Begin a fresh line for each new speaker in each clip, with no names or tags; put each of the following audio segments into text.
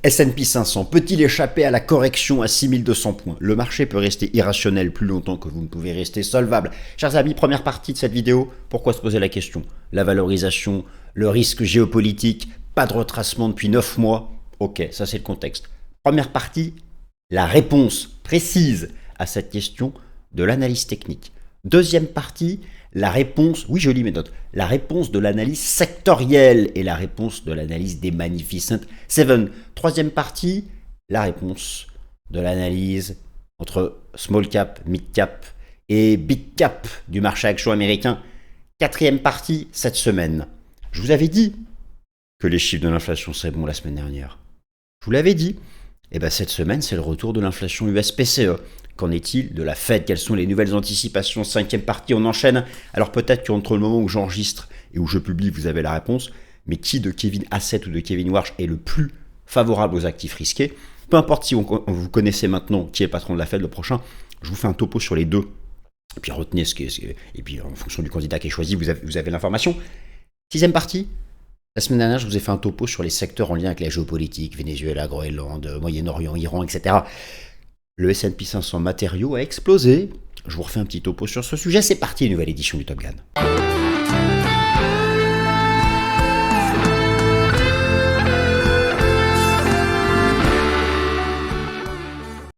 S&P 500 peut-il échapper à la correction à 6200 points? Le marché peut rester irrationnel plus longtemps que vous ne pouvez rester solvable. Chers amis, première partie de cette vidéo, pourquoi se poser la question? La valorisation, le risque géopolitique, pas de retracement depuis 9 mois. Ok, ça c'est le contexte. Première partie, la réponse précise à cette question de l'analyse technique. Deuxième partie, la réponse, oui je lis mes notes, la réponse de l'analyse sectorielle et la réponse de l'analyse des Magnificent Seven. Troisième partie, la réponse de l'analyse entre small cap, mid cap et big cap du marché action américain. Quatrième partie, cette semaine. Je vous avais dit que les chiffres de l'inflation seraient bons la semaine dernière. Je vous l'avais dit. Et bien cette semaine, c'est le retour de l'inflation US-PCE. Qu'en est-il de la Fed? Quelles sont les nouvelles anticipations? Cinquième partie, on enchaîne. Alors peut-être qu'entre le moment où j'enregistre et où je publie, vous avez la réponse. Mais qui de Kevin Hassett ou de Kevin Warsh est le plus favorable aux actifs risqués? Peu importe si vous connaissez maintenant qui est le patron de la Fed, le prochain, je vous fais un topo sur les deux. Et puis retenez et puis en fonction du candidat qui est choisi, vous avez l'information. Sixième partie. La semaine dernière, je vous ai fait un topo sur les secteurs en lien avec la géopolitique, Venezuela, Groenland, Moyen-Orient, Iran, etc. Le S&P 500 matériaux a explosé. Je vous refais un petit topo sur ce sujet. C'est parti, une nouvelle édition du Top Gun.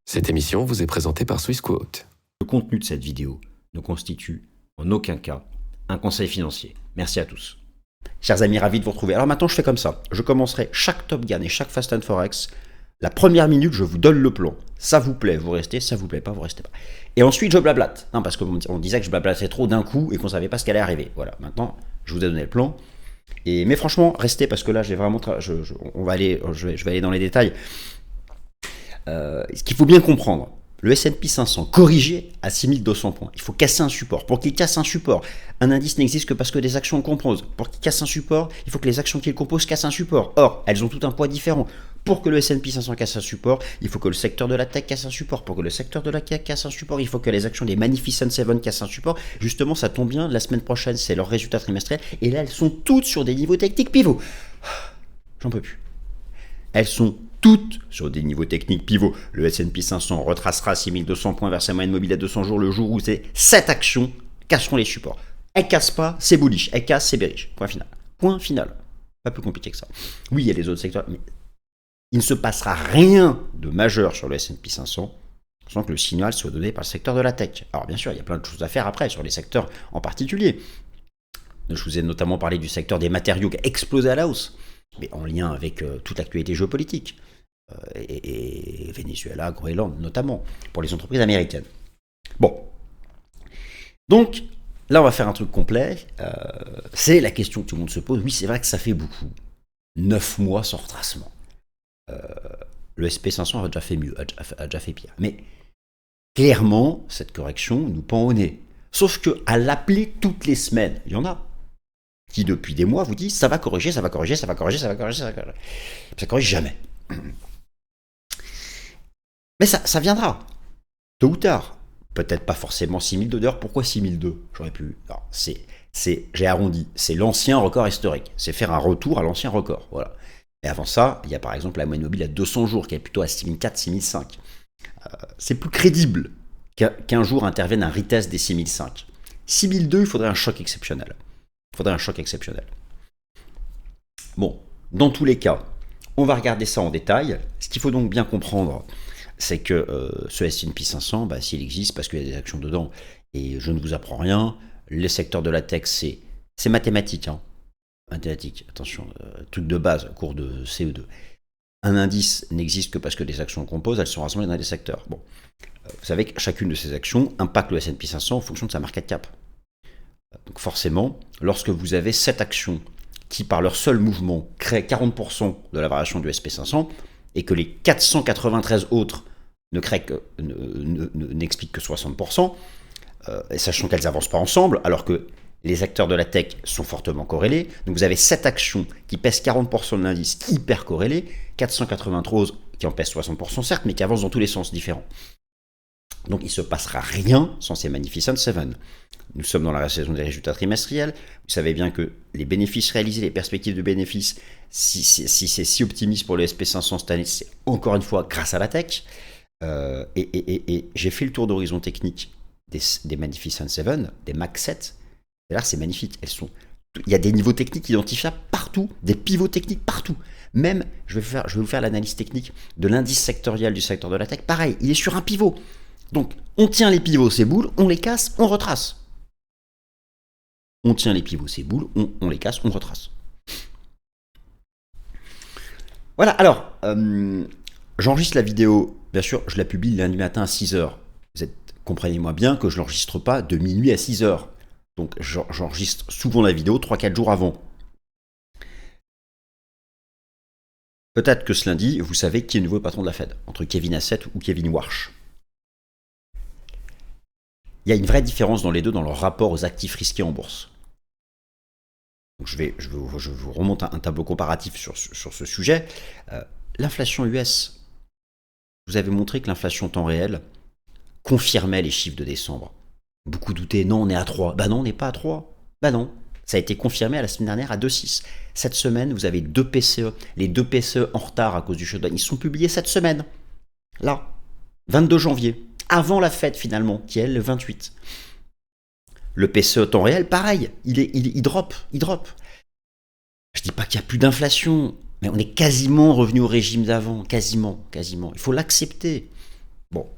Cette émission vous est présentée par Swissquote.
Le contenu de cette vidéo ne constitue en aucun cas un conseil financier. Merci à tous. Chers amis, ravi de vous retrouver. Alors maintenant, je fais comme ça. Je commencerai chaque Top Gun et chaque Fast and Forex. La première minute, je vous donne le plan. Ça vous plaît, vous restez. Ça vous plaît pas, vous restez pas. Et ensuite, je blablate. Non, parce qu'on disait que je blablatais trop d'un coup et qu'on savait pas ce qu'allait arriver. Voilà, maintenant, je vous ai donné le plan. Mais franchement, restez parce que là, j'ai vraiment... je vais aller dans les détails. Ce qu'il faut bien comprendre, le S&P 500 corrigé à 6200 points. Il faut casser un support. Pour qu'il casse un support, un indice n'existe que parce que des actions le composent. Pour qu'il casse un support, il faut que les actions qui le composent cassent un support. Or, elles ont tout un poids différent. Pour que le S&P 500 casse un support, il faut que le secteur de la tech casse un support. Pour que le secteur de la tech casse un support, il faut que les actions des Magnificent Seven cassent un support. Justement, ça tombe bien, la semaine prochaine, c'est leur résultat trimestriel. Et là, elles sont toutes sur des niveaux techniques pivots. J'en peux plus. Elles sont toutes sur des niveaux techniques pivots. Le S&P 500 retracera 6200 points vers sa moyenne mobile à 200 jours le jour où ces 7 actions casseront les supports. Elles cassent pas, c'est bullish. Elles cassent, c'est bearish. Point final. Point final. Pas plus compliqué que ça. Oui, il y a les autres secteurs, mais il ne se passera rien de majeur sur le S&P 500 sans que le signal soit donné par le secteur de la tech. Alors bien sûr, il y a plein de choses à faire après sur les secteurs en particulier. Je vous ai notamment parlé du secteur des matériaux qui a explosé à la hausse, mais en lien avec toute l'actualité géopolitique. Et Venezuela, Groenland notamment, pour les entreprises américaines. Bon. Donc, là, on va faire un truc complet. C'est la question que tout le monde se pose. Oui, c'est vrai que ça fait beaucoup. 9 mois sans retracement. Le SP500 a déjà fait mieux, a déjà fait pire. Mais clairement, cette correction nous pend au nez. Sauf qu'à l'appeler toutes les semaines, il y en a qui, depuis des mois, vous disent ça va corriger, ça va corriger, ça va corriger, ça va corriger, ça va corriger. Ça corrige jamais. Mais ça viendra, tôt ou tard. Peut-être pas forcément 6002 $. Pourquoi 6002 ? J'aurais pu... Alors, j'ai arrondi, c'est l'ancien record historique. C'est faire un retour à l'ancien record. Voilà. Et avant ça, il y a par exemple la moyenne mobile à 200 jours, qui est plutôt à 6004, 6005. C'est plus crédible qu'un jour intervienne un retest des 6005. 6002, il faudrait un choc exceptionnel. Bon, dans tous les cas, on va regarder ça en détail. Ce qu'il faut donc bien comprendre, c'est que ce S&P 500, s'il existe, parce qu'il y a des actions dedans, et je ne vous apprends rien, les secteurs de la tech, c'est mathématique. Hein. Mathématique, attention, truc de base, cours de CE2. Un indice n'existe que parce que des actions le composent, elles sont rassemblées dans des secteurs. Bon, vous savez que chacune de ces actions impacte le S&P 500 en fonction de sa market cap. Donc forcément, lorsque vous avez 7 actions qui, par leur seul mouvement, créent 40% de la variation du SP500, et que les 493 autres n'expliquent que 60%, et sachant qu'elles n'avancent pas ensemble, alors que les acteurs de la tech sont fortement corrélés. Donc vous avez 7 actions qui pèsent 40% de l'indice hyper corrélées, 493 qui en pèsent 60% certes, mais qui avancent dans tous les sens différents. Donc il ne se passera rien sans ces Magnificent Seven. Nous sommes dans la saison des résultats trimestriels. Vous savez bien que les bénéfices réalisés, les perspectives de bénéfices, si c'est si optimiste pour le SP500 cette année, c'est encore une fois grâce à la tech. Et j'ai fait le tour d'horizon technique des Magnificent Seven, des Mac 7. Et là, c'est magnifique. Il y a des niveaux techniques identifiables partout, des pivots techniques partout. Même, je vais vous faire l'analyse technique de l'indice sectoriel du secteur de la tech. Pareil, il est sur un pivot. Donc, on tient les pivots, ces boules, on les casse, on retrace. On tient les pivots, ces boules, on les casse, on retrace. Voilà, alors, j'enregistre la vidéo, bien sûr, je la publie lundi matin à 6h. Comprenez-moi bien que je ne l'enregistre pas de minuit à 6h. Donc, j'enregistre souvent la vidéo 3-4 jours avant. Peut-être que ce lundi, vous savez qui est le nouveau patron de la Fed, entre Kevin Hassett ou Kevin Warsh. Il y a une vraie différence dans les deux dans leur rapport aux actifs risqués en bourse. Donc je vous remonte un tableau comparatif sur ce sujet. L'inflation US, vous avez montré que l'inflation temps réel confirmait les chiffres de décembre. Beaucoup doutaient, non, on est à 3. Bah non, on n'est pas à 3. Bah non, ça a été confirmé à la semaine dernière à 2,6. Cette semaine, vous avez 2 PCE. Les 2 PCE en retard à cause du shutdown, ils sont publiés cette semaine. Là, 22 janvier. Avant la fête finalement, qui est le 28. Le PCE temps réel, pareil, il drop. Je dis pas qu'il n'y a plus d'inflation, mais on est quasiment revenu au régime d'avant, quasiment. Il faut l'accepter. Bon.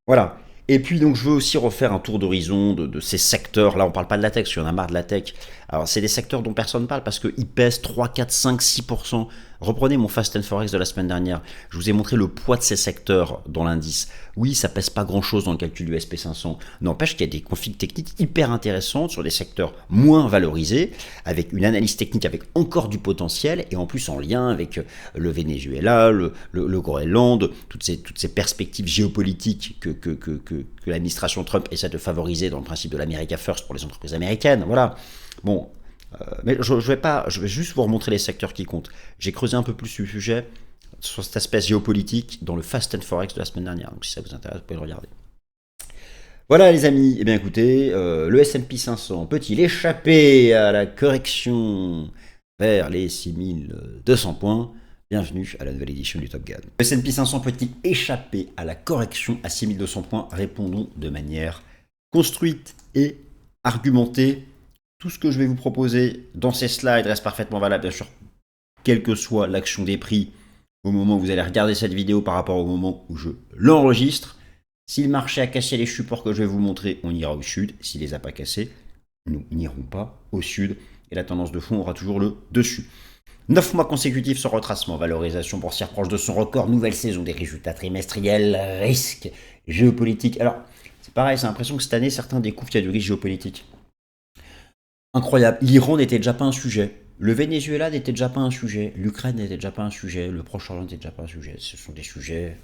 Voilà. Et puis donc je veux aussi refaire un tour d'horizon de ces secteurs. Là on parle pas de la tech, parce qu'il y en a marre de la tech. Alors c'est des secteurs dont personne ne parle parce qu'ils pèsent 3, 4, 5, 6%. Reprenez mon Fast and Forex de la semaine dernière. Je vous ai montré le poids de ces secteurs dans l'indice. Oui, ça pèse pas grand chose dans le calcul du SP500. N'empêche qu'il y a des configs techniques hyper intéressantes sur des secteurs moins valorisés, avec une analyse technique avec encore du potentiel et en plus en lien avec le Venezuela, le Groenland, toutes ces perspectives géopolitiques que l'administration Trump essaie de favoriser dans le principe de l'America First pour les entreprises américaines. Voilà. Bon. Mais je vais juste vous remontrer les secteurs qui comptent. J'ai creusé un peu plus sur le sujet, sur cet aspect géopolitique, dans le Fast and Forex de la semaine dernière. Donc si ça vous intéresse, vous pouvez le regarder. Voilà les amis, eh bien écoutez, le S&P 500 peut-il échapper à la correction vers les 6200 points? Bienvenue à la nouvelle édition du Top Gun. Le S&P 500 peut-il échapper à la correction à 6200 points? Répondons de manière construite et argumentée. Tout ce que je vais vous proposer dans ces slides reste parfaitement valable, bien sûr, quelle que soit l'action des prix au moment où vous allez regarder cette vidéo par rapport au moment où je l'enregistre. Si le marché a cassé les supports que je vais vous montrer, on ira au sud. S'il ne les a pas cassés, nous n'irons pas au sud. Et la tendance de fond aura toujours le dessus. 9 mois consécutifs sans retracement, valorisation boursière proche de son record, nouvelle saison des résultats trimestriels, risque géopolitique. Alors, c'est pareil, j'ai l'impression que cette année, certains découvrent qu'il y a du risque géopolitique. Incroyable. L'Iran n'était déjà pas un sujet. Le Venezuela n'était déjà pas un sujet. L'Ukraine n'était déjà pas un sujet. Le Proche-Orient n'était déjà pas un sujet. Ce sont des sujets.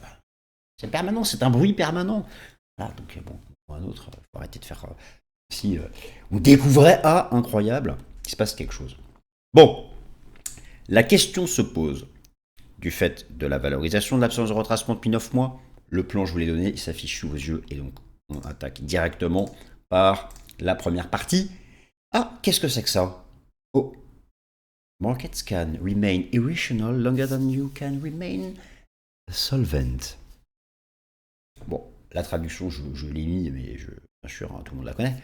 C'est permanent, c'est un bruit permanent. Voilà, donc bon, pour un autre, il faut arrêter de faire. Si on découvrait, incroyable, il se passe quelque chose. Bon, la question se pose du fait de la valorisation de l'absence de retracement depuis 9 mois. Le plan, je vous l'ai donné, il s'affiche sous vos yeux. Et donc, on attaque directement par la première partie. Qu'est-ce que c'est que ça? Oh. Markets can remain irrational longer than you can remain solvent. Bon, la traduction, je l'ai mis, mais bien sûr, tout le monde la connaît.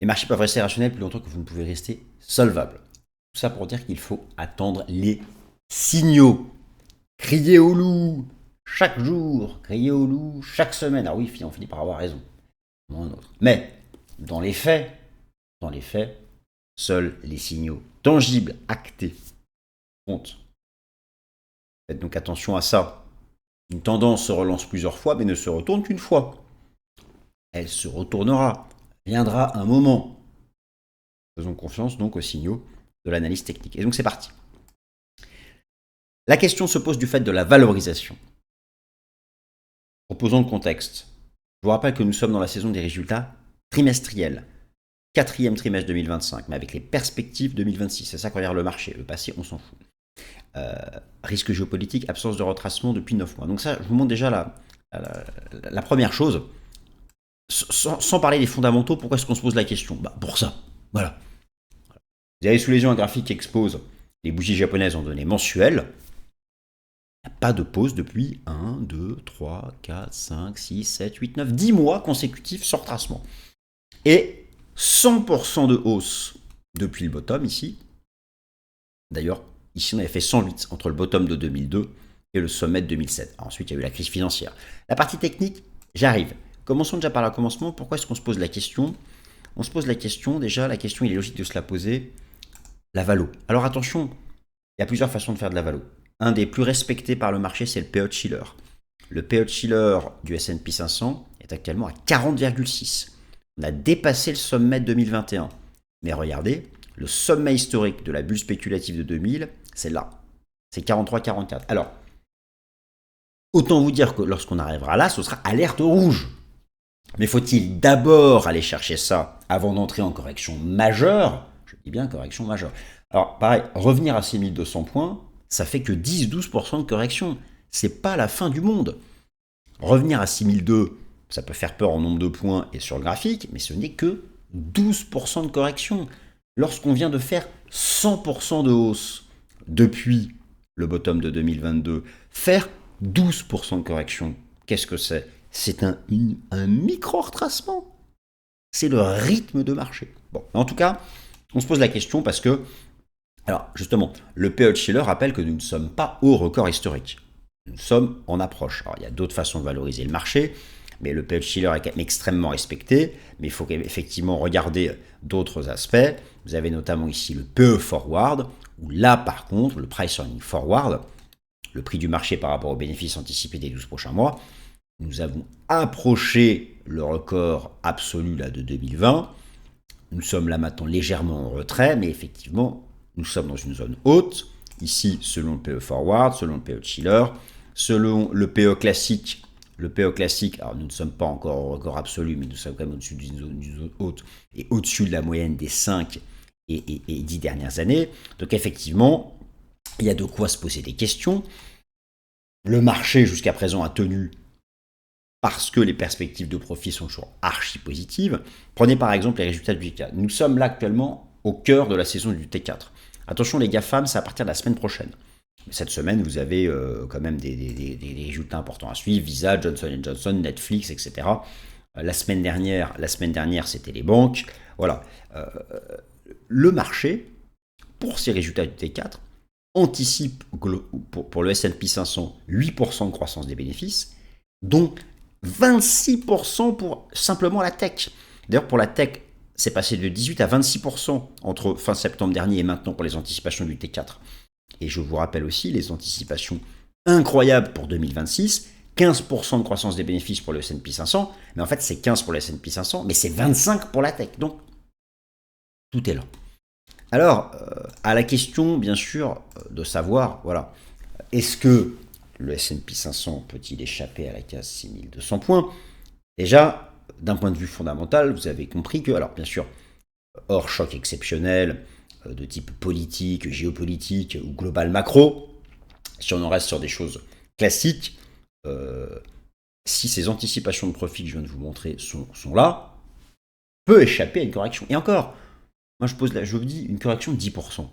Les marchés peuvent rester rationnels plus longtemps que vous ne pouvez rester solvables. Tout ça pour dire qu'il faut attendre les signaux. Crier au loup chaque jour, crier au loup chaque semaine. Ah oui, on finit par avoir raison. Mais, dans les faits, seuls les signaux tangibles, actés, comptent. Faites donc attention à ça. Une tendance se relance plusieurs fois, mais ne se retourne qu'une fois. Elle se retournera. Viendra un moment. Faisons confiance donc aux signaux de l'analyse technique. Et donc c'est parti. La question se pose du fait de la valorisation. Reposons le contexte. Je vous rappelle que nous sommes dans la saison des résultats trimestriels. 4e trimestre 2025, mais avec les perspectives 2026. C'est ça qu'on regarde le marché. Le passé, on s'en fout. risque géopolitique, absence de retracement depuis 9 mois. Donc ça, je vous montre déjà la première chose. Sans parler des fondamentaux, pourquoi est-ce qu'on se pose la question? Pour ça, voilà. Vous avez sous les yeux un graphique qui expose les bougies japonaises en données mensuelles. Il n'y a pas de pause depuis 1, 2, 3, 4, 5, 6, 7, 8, 9, 10 mois consécutifs sans retracement. Et 100% de hausse depuis le bottom ici. D'ailleurs, ici on avait fait 108 entre le bottom de 2002 et le sommet de 2007. Ensuite, il y a eu la crise financière. La partie technique, j'arrive. Commençons déjà par le commencement. Pourquoi est-ce qu'on se pose la question? On se pose la question, déjà, la question, il est logique de se la poser. La valo. Alors attention, il y a plusieurs façons de faire de la valo. Un des plus respectés par le marché, c'est le PE Shiller. Le PE Shiller du S&P 500 est actuellement à 40,6. On a dépassé le sommet de 2021. Mais regardez, le sommet historique de la bulle spéculative de 2000, c'est là. C'est 43,44. Alors, autant vous dire que lorsqu'on arrivera là, ce sera alerte rouge. Mais faut-il d'abord aller chercher ça avant d'entrer en correction majeure? Je dis bien correction majeure. Alors, pareil, revenir à 6200 points, ça fait que 10-12% de correction. C'est pas la fin du monde. Revenir à 6002, ça peut faire peur en nombre de points et sur le graphique, mais ce n'est que 12% de correction. Lorsqu'on vient de faire 100% de hausse depuis le bottom de 2022, faire 12% de correction, qu'est-ce que c'est? C'est un micro-retracement. C'est le rythme de marché. Bon, en tout cas, on se pose la question parce que, alors justement, le PE Shiller rappelle que nous ne sommes pas au record historique. Nous sommes en approche. Alors, il y a d'autres façons de valoriser le marché, mais le PE Shiller est quand même extrêmement respecté. Mais il faut effectivement regarder d'autres aspects. Vous avez notamment ici le PE Forward, où là, par contre, le Price Earning Forward, le prix du marché par rapport aux bénéfices anticipés des 12 prochains mois, nous avons approché le record absolu là, de 2020. Nous sommes là maintenant légèrement en retrait, mais effectivement, nous sommes dans une zone haute. Ici, selon le PE Forward, selon le PE Shiller, selon le PE classique, alors nous ne sommes pas encore au record absolu, mais nous sommes quand même au-dessus d'une zone haute et au-dessus de la moyenne des 5 et 10 dernières années. Donc effectivement, il y a de quoi se poser des questions. Le marché, jusqu'à présent, a tenu parce que les perspectives de profit sont toujours archi positives. Prenez par exemple les résultats du T4. Nous sommes là actuellement au cœur de la saison du T4. Attention les GAFAM, c'est à partir de la semaine prochaine. Cette semaine, vous avez quand même des résultats importants à suivre. Visa, Johnson & Johnson, Netflix, etc. La semaine dernière, c'était les banques. Voilà. Le marché, pour ces résultats du T4, anticipe pour le S&P 500 8% de croissance des bénéfices, dont 26% pour simplement la tech. D'ailleurs, pour la tech, c'est passé de 18 à 26% entre fin septembre dernier et maintenant pour les anticipations du T4. Et je vous rappelle aussi les anticipations incroyables pour 2026, 15% de croissance des bénéfices pour le S&P 500, mais en fait c'est 15 pour le S&P 500, mais c'est 25 pour la tech. Donc, tout est là. Alors, à la question, bien sûr, de savoir, voilà, est-ce que le S&P 500 peut-il échapper à la case 6200 points? Déjà, d'un point de vue fondamental, vous avez compris que, alors bien sûr, hors choc exceptionnel de type politique, géopolitique ou global macro, si on en reste sur des choses classiques, si ces anticipations de profit que je viens de vous montrer sont là, peut échapper à une correction. Et encore, moi je vous dis une correction de 10%.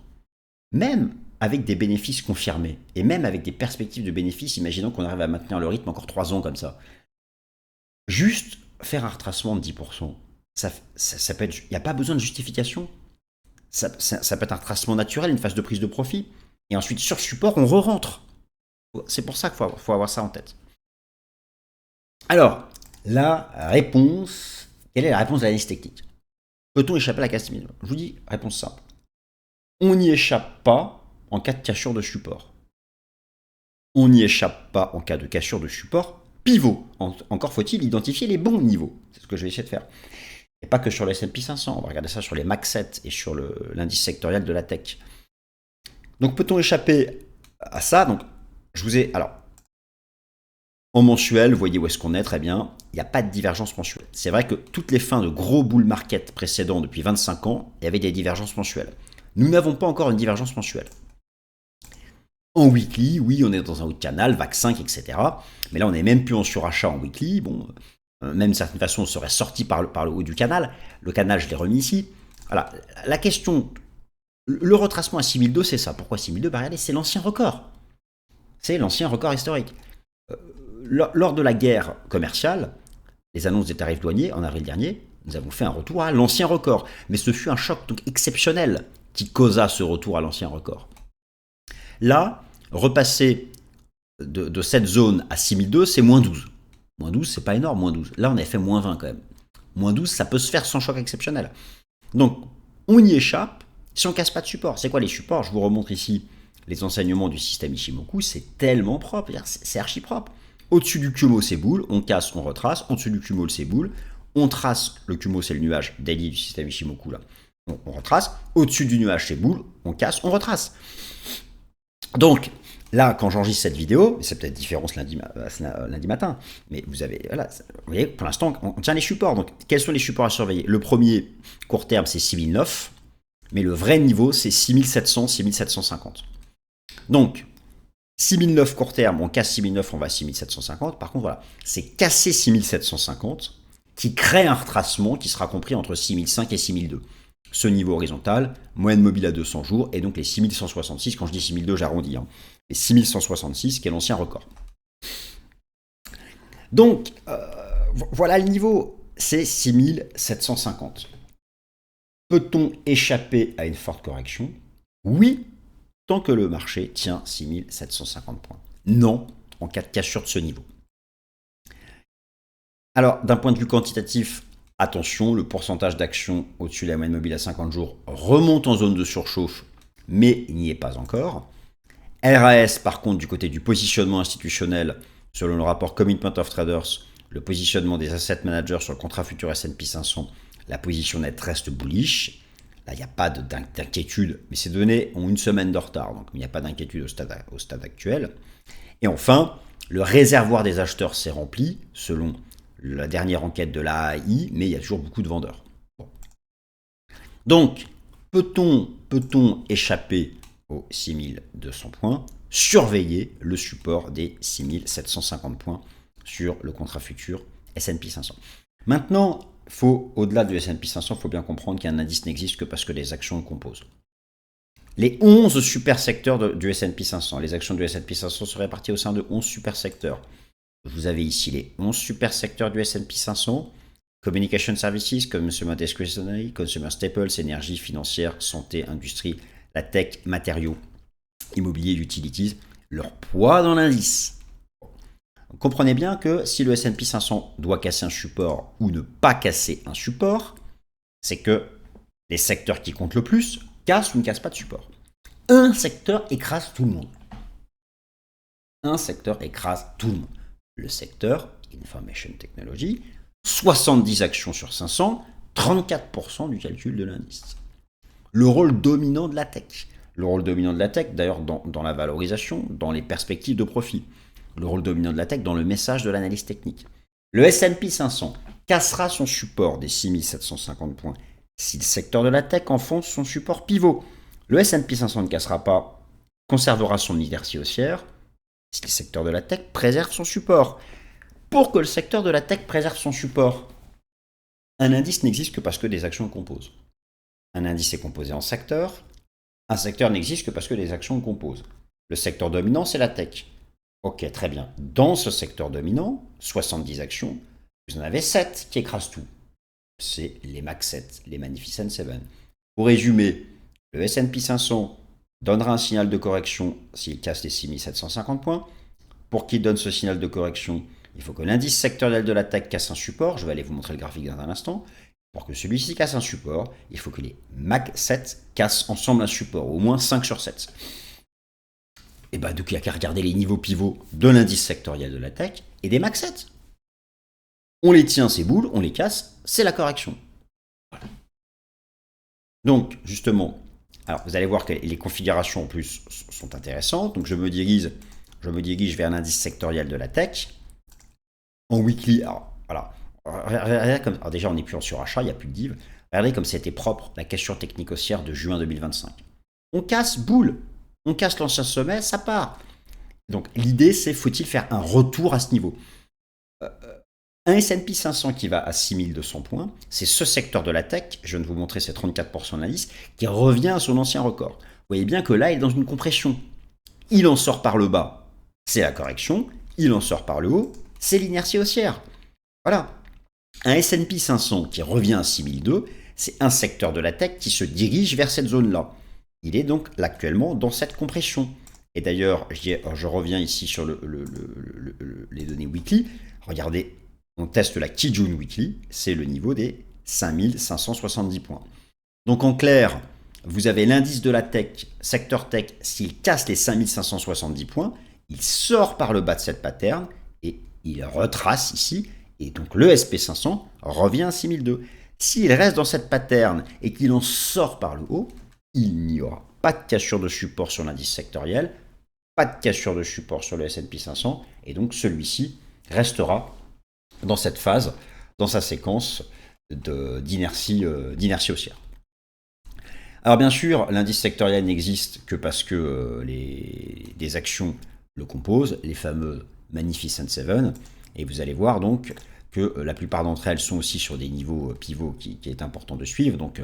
Même avec des bénéfices confirmés, et même avec des perspectives de bénéfices, imaginons qu'on arrive à maintenir le rythme encore 3 ans comme ça. Juste faire un retracement de 10%, ça peut être, il n'y a pas besoin de justification. Ça peut être un retracement naturel, une phase de prise de profit. Et ensuite, sur support, on re-rentre. C'est pour ça qu'il faut avoir ça en tête. Alors, la réponse, quelle est la réponse de l'analyse technique? Peut-on échapper à la case 6000? Je vous dis, réponse simple. On n'y échappe pas en cas de cassure de support. On n'y échappe pas en cas de cassure de support pivot. Encore faut-il identifier les bons niveaux. C'est ce que je vais essayer de faire. Et pas que sur le S&P 500. On va regarder ça sur les Max 7 et sur l'indice sectoriel de la tech. Donc, peut-on échapper à ça? Donc, alors, en mensuel, vous voyez où est-ce qu'on est, très bien. Il n'y a pas de divergence mensuelle. C'est vrai que toutes les fins de gros bull market précédents depuis 25 ans, il y avait des divergences mensuelles. Nous n'avons pas encore une divergence mensuelle. En weekly, oui, on est dans un haut de canal, VAC 5, etc. Mais là, on n'est même plus en surachat en weekly. Bon, même d'une certaine façon, on serait sorti par le haut du canal. Le canal, je l'ai remis ici. Voilà, la question, le retracement à 6002, c'est ça. Pourquoi 6002? Bah regardez, c'est l'ancien record. C'est l'ancien record historique. Lors de la guerre commerciale, les annonces des tarifs douaniers, en avril dernier, nous avons fait un retour à l'ancien record. Mais ce fut un choc donc exceptionnel qui causa ce retour à l'ancien record. Là, repasser de cette zone à 6002, c'est moins 12. Moins 12, c'est pas énorme, moins 12. Là, on a fait moins 20 quand même. Moins 12, ça peut se faire sans choc exceptionnel. Donc, on y échappe si on ne casse pas de support. C'est quoi les supports? Je vous remontre ici les enseignements du système Ichimoku. C'est tellement propre, c'est archi propre. Au-dessus du Kumo, c'est boule, on casse, on retrace. En dessous du Kumo, c'est boule. On trace, le Kumo, c'est le nuage daily du système Ichimoku là. Donc, on retrace. Au-dessus du nuage, c'est boule, on casse, on retrace. Donc, là, quand j'enregistre cette vidéo, c'est peut-être différent ce lundi matin, mais vous voyez, pour l'instant, on tient les supports. Donc, quels sont les supports à surveiller? Le premier, court terme, c'est 6009, mais le vrai niveau, c'est 6700, 6750. Donc, 6009 court terme, on casse 6009, on va à 6750. Par contre, voilà, c'est casser 6750 qui crée un retracement qui sera compris entre 6005 et 6002. Ce niveau horizontal, moyenne mobile à 200 jours, et donc les 6166, quand je dis 6002, j'arrondis, hein, les 6166, qui est l'ancien record. Donc, voilà le niveau, c'est 6750. Peut-on échapper à une forte correction? Oui, tant que le marché tient 6750 points. Non, en cas de cassure de ce niveau. Alors, d'un point de vue quantitatif, attention, le pourcentage d'actions au-dessus de la moyenne mobile à 50 jours remonte en zone de surchauffe, mais il n'y est pas encore. RAS, par contre, du côté du positionnement institutionnel, selon le rapport Commitment of Traders, le positionnement des asset managers sur le contrat futur S&P 500, la position nette reste bullish. Là, il n'y a pas d'inquiétude, mais ces données ont une semaine de retard, donc il n'y a pas d'inquiétude au stade actuel. Et enfin, le réservoir des acheteurs s'est rempli, selon la dernière enquête de l'AAI, mais il y a toujours beaucoup de vendeurs. Bon. Donc, peut-on échapper aux 6200 points? Surveiller le support des 6750 points sur le contrat futur S&P 500. Maintenant, au-delà du S&P 500, il faut bien comprendre qu'un indice n'existe que parce que les actions le composent. Les 11 super secteurs du S&P 500, les actions du S&P 500 sont réparties au sein de 11 super secteurs. Vous avez ici les 11 super secteurs du S&P 500, Communication Services, Consumer Discretionary, Consumer Staples, énergie, financière, santé, industrie, la tech, matériaux, immobilier, utilities, leur poids dans l'indice. Comprenez bien que si le S&P 500 doit casser un support ou ne pas casser un support, c'est que les secteurs qui comptent le plus cassent ou ne cassent pas de support. Un secteur écrase tout le monde. Un secteur écrase tout le monde. Le secteur Information Technology, 70 actions sur 500, 34% du calcul de l'indice. Le rôle dominant de la tech. Le rôle dominant de la tech, d'ailleurs, dans la valorisation, dans les perspectives de profit. Le rôle dominant de la tech dans le message de l'analyse technique. Le S&P 500 cassera son support des 6750 points si le secteur de la tech enfonce son support pivot. Le S&P 500 ne cassera pas, conservera son inertie haussière si le secteur de la tech préserve son support. Pour que le secteur de la tech préserve son support, un indice n'existe que parce que des actions le composent. Un indice est composé en secteurs. Un secteur n'existe que parce que des actions le composent. Le secteur dominant, c'est la tech. Ok, très bien. Dans ce secteur dominant, 70 actions, vous en avez 7 qui écrasent tout. C'est les Max 7, les Magnificent 7. Pour résumer, le S&P 500 donnera un signal de correction s'il casse les 6750 points. Pour qu'il donne ce signal de correction, il faut que l'indice sectoriel de la tech casse un support. Je vais aller vous montrer le graphique dans un instant. Pour que celui-ci casse un support, il faut que les MAC 7 cassent ensemble un support, au moins 5 sur 7. Et bien, donc il n'y a qu'à regarder les niveaux pivots de l'indice sectoriel de la tech et des MAC 7. On les tient, ces boules, on les casse, c'est la correction. Voilà. Donc, justement, alors vous allez voir que les configurations en plus sont intéressantes. Donc, je me dirige vers l'indice sectoriel de la tech. En weekly, alors, voilà. Alors déjà, on n'est plus en surachat, il n'y a plus de div. Regardez comme c'était propre la cassure technique haussière de juin 2025. On casse boule. on casse l'ancien sommet, ça part. Donc l'idée, c'est faut-il faire un retour à ce niveau. Un S&P 500 qui va à 6200 points, c'est ce secteur de la tech, je viens de vous montrer ces 34% d'indice, qui revient à son ancien record. Vous voyez bien que là, il est dans une compression. Il en sort par le bas, c'est la correction. Il en sort par le haut, c'est l'inertie haussière. Voilà. Un S&P 500 qui revient à 6002, c'est un secteur de la tech qui se dirige vers cette zone-là. Il est donc actuellement dans cette compression. Et d'ailleurs, je reviens ici sur les données weekly. Regardez, on teste la Kijun Weekly, c'est le niveau des 5570 points. Donc en clair, vous avez l'indice de la tech, secteur tech, s'il casse les 5570 points, il sort par le bas de cette pattern et il retrace ici. Et donc le SP500 revient à 6002. S'il reste dans cette pattern et qu'il en sort par le haut, il n'y aura pas de cassure de support sur l'indice sectoriel, pas de cassure de support sur le S&P 500, et donc celui-ci restera dans cette phase, dans sa séquence d'inertie haussière. Alors bien sûr, l'indice sectoriel n'existe que parce que des actions le composent, les fameux Magnificent Seven, et vous allez voir donc que la plupart d'entre elles sont aussi sur des niveaux pivots qui est important de suivre, donc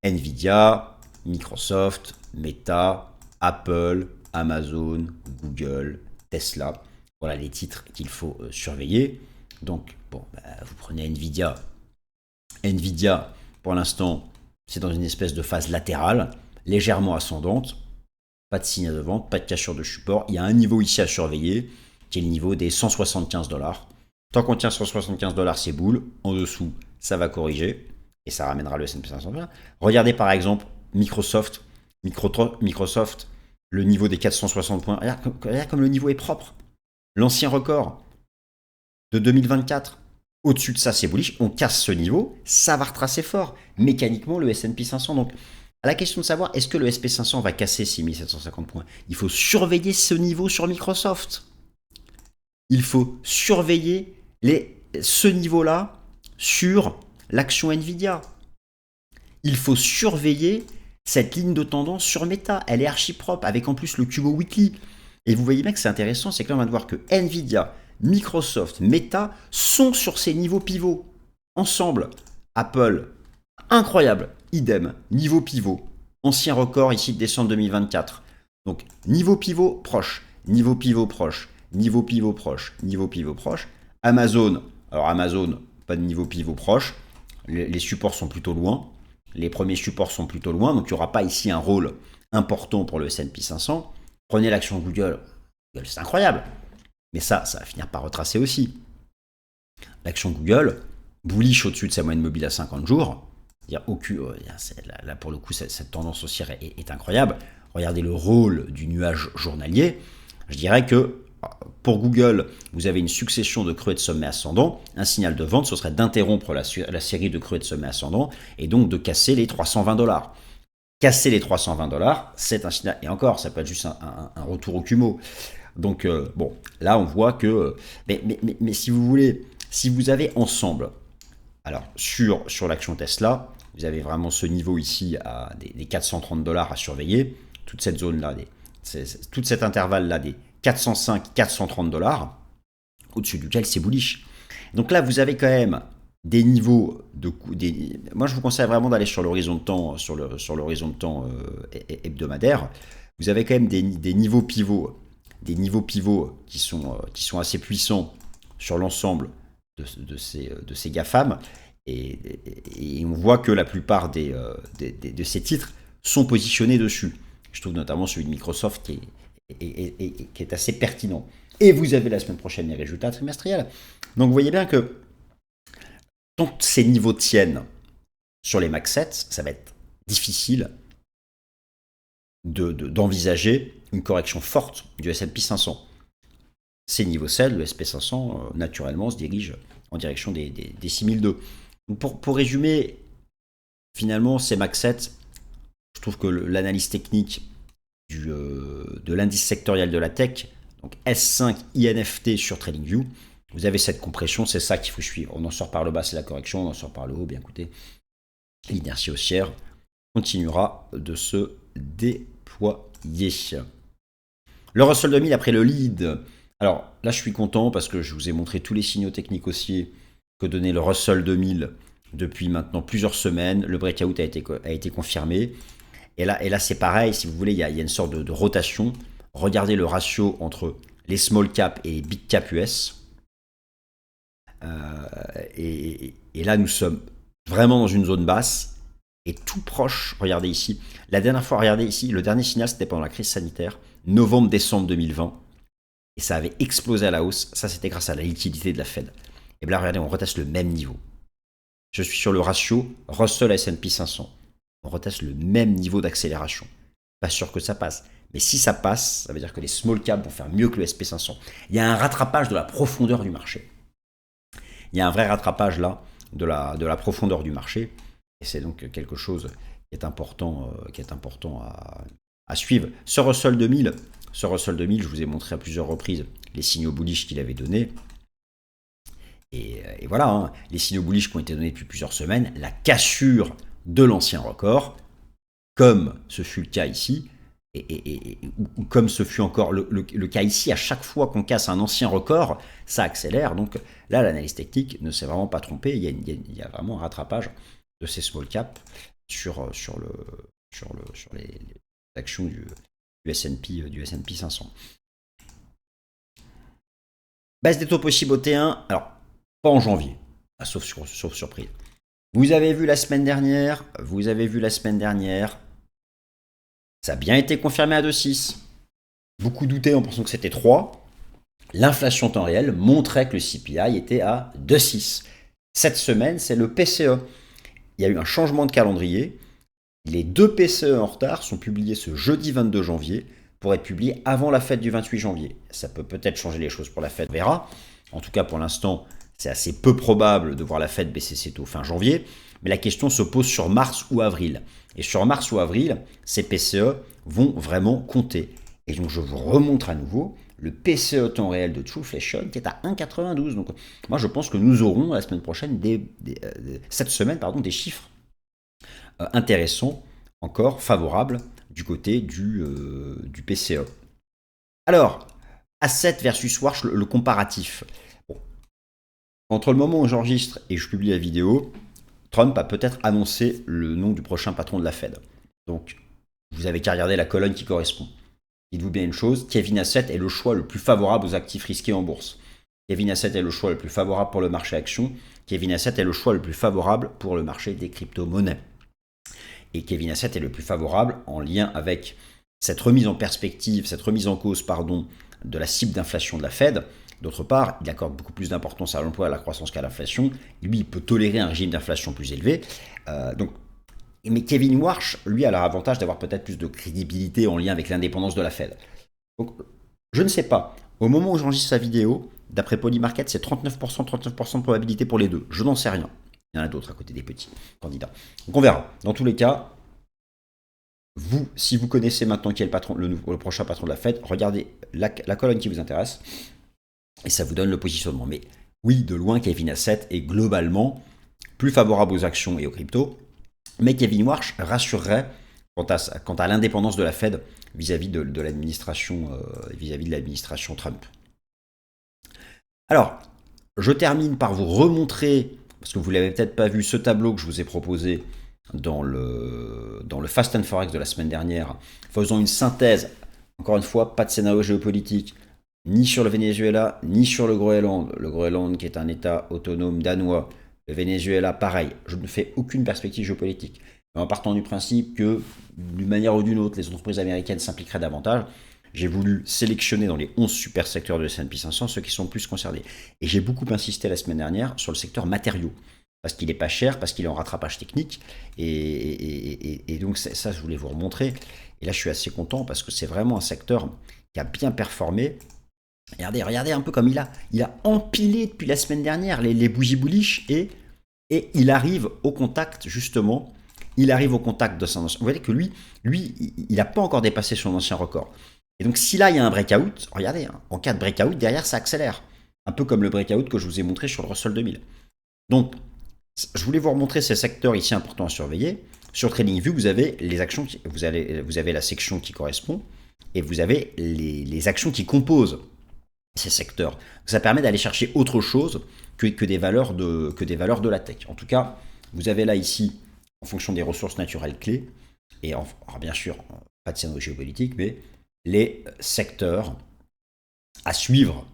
Nvidia, Microsoft, Meta, Apple, Amazon, Google, Tesla, voilà les titres qu'il faut surveiller. Donc vous prenez Nvidia, pour l'instant, c'est dans une espèce de phase latérale, légèrement ascendante, pas de signe de vente, pas de cassure de support. Il y a un niveau ici à surveiller, qui est le niveau des 175 $. Tant qu'on tient 175 $, c'est boule. En dessous, ça va corriger, et ça ramènera le S&P 500. Regardez par exemple Microsoft, le niveau des 460 points. Regarde comme le niveau est propre. L'ancien record de 2024. Au-dessus de ça, c'est bullish. On casse ce niveau, ça va retracer fort. Mécaniquement, le S&P 500. Donc, à la question de savoir, est-ce que le SP 500 va casser 6750 points? Il faut surveiller ce niveau sur Microsoft. Il faut surveiller ce niveau-là sur l'action Nvidia. Il faut surveiller cette ligne de tendance sur Meta. Elle est archi propre, avec en plus le Kubo Weekly. Et vous voyez bien que c'est intéressant, c'est que là, on va voir que Nvidia, Microsoft, Meta sont sur ces niveaux pivots. Ensemble, Apple, incroyable, idem, niveau pivot. Ancien record ici de décembre 2024. Donc, niveau pivot proche, niveau pivot proche, niveau pivot proche, niveau pivot proche. Amazon, alors Amazon, pas de niveau pivot proche. Les supports sont plutôt loin. Les premiers supports sont plutôt loin, donc il n'y aura pas ici un rôle important pour le S&P 500. Prenez l'action Google, c'est incroyable. Mais ça va finir par retracer aussi. L'action Google, bullish au-dessus de sa moyenne mobile à 50 jours. Là, pour le coup, cette tendance haussière est incroyable. Regardez le rôle du nuage journalier. Je dirais que pour Google, vous avez une succession de creux et de sommets ascendants. Un signal de vente, ce serait d'interrompre la série de creux et de sommets ascendants et donc de casser les 320 $. Casser les 320 $, c'est un signal. Et encore, ça peut être juste un retour au Kumo. Donc, là, on voit que... Mais si vous voulez, si vous avez ensemble, alors sur l'action Tesla, vous avez vraiment ce niveau ici à des 430 $ à surveiller, toute cette zone-là, tout cet intervalle-là des 405-430 $, au-dessus duquel c'est bullish. Donc là, vous avez quand même des niveaux moi, je vous conseille vraiment d'aller sur l'horizon de temps, sur l'horizon de temps hebdomadaire. Vous avez quand même des niveaux pivots, qui sont assez puissants sur l'ensemble de ces GAFAM. Et on voit que la plupart de ces titres sont positionnés dessus. Je trouve notamment celui de Microsoft qui est assez pertinent. Et vous avez la semaine prochaine les résultats trimestriels. Donc vous voyez bien que tant que ces niveaux tiennent sur les Max 7, ça va être difficile d'envisager une correction forte du S&P 500. Ces niveaux 7, le SP 500, naturellement, se dirige en direction des 6002. Pour résumer, finalement, ces Max 7, je trouve que l'analyse technique de l'indice sectoriel de la tech, donc S5 INFT sur TradingView, vous avez cette compression, c'est ça qu'il faut suivre. On en sort par le bas, c'est la correction, on en sort par le haut, bien écoutez, l'inertie haussière continuera de se déployer. le Russell 2000 après le lead. Alors là, je suis content parce que je vous ai montré tous les signaux techniques haussiers que donnait le Russell 2000 depuis maintenant plusieurs semaines. Le breakout a été confirmé. Et là c'est pareil, si vous voulez, il y a une sorte de rotation. Regardez le ratio entre les small cap et les big cap US. Et là, nous sommes vraiment dans une zone basse et tout proche. Regardez ici. La dernière fois, regardez ici, le dernier signal, c'était pendant la crise sanitaire, novembre-décembre 2020. Et ça avait explosé à la hausse. Ça, c'était grâce à la liquidité de la Fed. Et bien là, regardez, on reteste le même niveau. Je suis sur le ratio Russell S&P 500. On reteste le même niveau d'accélération. Pas sûr que ça passe. Mais si ça passe, ça veut dire que les small caps vont faire mieux que le SP500. Il y a un rattrapage de la profondeur du marché. Il y a un vrai rattrapage là de la profondeur du marché. Et c'est donc quelque chose qui est important à suivre. Ce Russell 2000, je vous ai montré à plusieurs reprises les signaux bullish qu'il avait donnés. Et voilà, hein, les signaux bullish qui ont été donnés depuis plusieurs semaines, la cassure de l'ancien record, comme ce fut le cas ici, ou comme ce fut encore le cas ici, à chaque fois qu'on casse un ancien record, ça accélère. Donc là, l'analyse technique ne s'est vraiment pas trompée. Il y a vraiment un rattrapage de ces small caps sur les actions du S&P 500. Baisse des taux possibles au T1, alors pas en janvier, sauf surprise. Vous avez vu la semaine dernière, ça a bien été confirmé à 2,6. Beaucoup doutaient en pensant que c'était 3. L'inflation temps réel montrait que le CPI était à 2,6. Cette semaine, c'est le PCE. Il y a eu un changement de calendrier. Les 2 PCE en retard sont publiés ce jeudi 22 janvier pour être publiés avant la fête du 28 janvier. Ça peut peut-être changer les choses pour la fête, on verra. En tout cas, pour l'instant, c'est assez peu probable de voir la Fed baisser ses taux fin janvier, mais la question se pose sur mars ou avril. Et sur mars ou avril, ces PCE vont vraiment compter. Et donc je vous remontre à nouveau le PCE temps réel de Trueflation qui est à 1,92. Donc moi je pense que nous aurons la semaine prochaine, cette semaine, des chiffres intéressants, encore favorables du côté du PCE. Alors, Asset versus Watch, le comparatif. Entre le moment où j'enregistre et je publie la vidéo, Trump a peut-être annoncé le nom du prochain patron de la Fed. Donc, vous avez qu'à regarder la colonne qui correspond. Dites-vous bien une chose, Kevin Asset est le choix le plus favorable aux actifs risqués en bourse. Kevin Asset est le choix le plus favorable pour le marché action. Kevin Asset est le choix le plus favorable pour le marché des crypto-monnaies. Et Kevin Asset est le plus favorable en lien avec cette remise en perspective, cette remise en cause, de la cible d'inflation de la Fed. D'autre part, il accorde beaucoup plus d'importance à l'emploi et à la croissance qu'à l'inflation. Lui, il peut tolérer un régime d'inflation plus élevé. Mais Kevin Warsh, lui, a l'avantage d'avoir peut-être plus de crédibilité en lien avec l'indépendance de la Fed. Donc, je ne sais pas. Au moment où j'enregistre sa vidéo, d'après Polymarket, c'est 39% de probabilité pour les deux. Je n'en sais rien. Il y en a d'autres à côté des petits candidats. Donc, on verra. Dans tous les cas, vous, si vous connaissez maintenant qui est le prochain patron de la Fed, regardez la colonne qui vous intéresse. Et ça vous donne le positionnement. Mais oui, de loin, Kevin Asset est globalement plus favorable aux actions et aux cryptos. Mais Kevin Warsh rassurerait quant à l'indépendance de la Fed vis-à-vis de l'administration Trump. Alors, je termine par vous remontrer, parce que vous ne l'avez peut-être pas vu, ce tableau que je vous ai proposé dans le Fast and Forex de la semaine dernière, faisant une synthèse, encore une fois, pas de scénario géopolitique, ni sur le Venezuela, ni sur le Groenland. Le Groenland qui est un État autonome danois. Le Venezuela, pareil. Je ne fais aucune perspective géopolitique. Mais en partant du principe que, d'une manière ou d'une autre, les entreprises américaines s'impliqueraient davantage, j'ai voulu sélectionner dans les 11 super secteurs de S&P 500 ceux qui sont le plus concernés. Et j'ai beaucoup insisté la semaine dernière sur le secteur matériaux. Parce qu'il n'est pas cher, parce qu'il est en rattrapage technique. Et donc ça, je voulais vous remontrer. Et là, je suis assez content parce que c'est vraiment un secteur qui a bien performé. Regardez un peu comme il a empilé depuis la semaine dernière les bougies bullish et il arrive au contact justement, de son ancien. Vous voyez que lui, il n'a pas encore dépassé son ancien record. Et donc si là il y a un breakout, regardez, en cas de breakout, derrière ça accélère. Un peu comme le breakout que je vous ai montré sur le Russell 2000. Donc je voulais vous remontrer ces secteurs ici importants à surveiller. Sur TradingView, vous avez les actions, vous avez la section qui correspond. et vous avez les actions qui composent ces secteurs. Ça permet d'aller chercher autre chose que des valeurs de la tech. En tout cas, vous avez là ici, en fonction des ressources naturelles clés, et alors bien sûr, pas de scénario géopolitique, mais les secteurs à suivre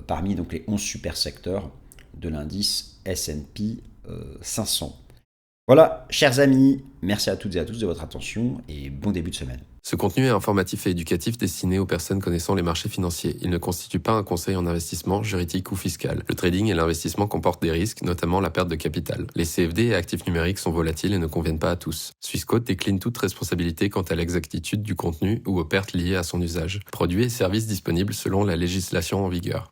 parmi donc les 11 super secteurs de l'indice S&P 500. Voilà, chers amis, merci à toutes et à tous de votre attention et bon début de semaine.
Ce contenu est informatif et éducatif destiné aux personnes connaissant les marchés financiers. Il ne constitue pas un conseil en investissement, juridique ou fiscal. Le trading et l'investissement comportent des risques, notamment la perte de capital. Les CFD et actifs numériques sont volatiles et ne conviennent pas à tous. Swissquote décline toute responsabilité quant à l'exactitude du contenu ou aux pertes liées à son usage. Produits et services disponibles selon la législation en vigueur.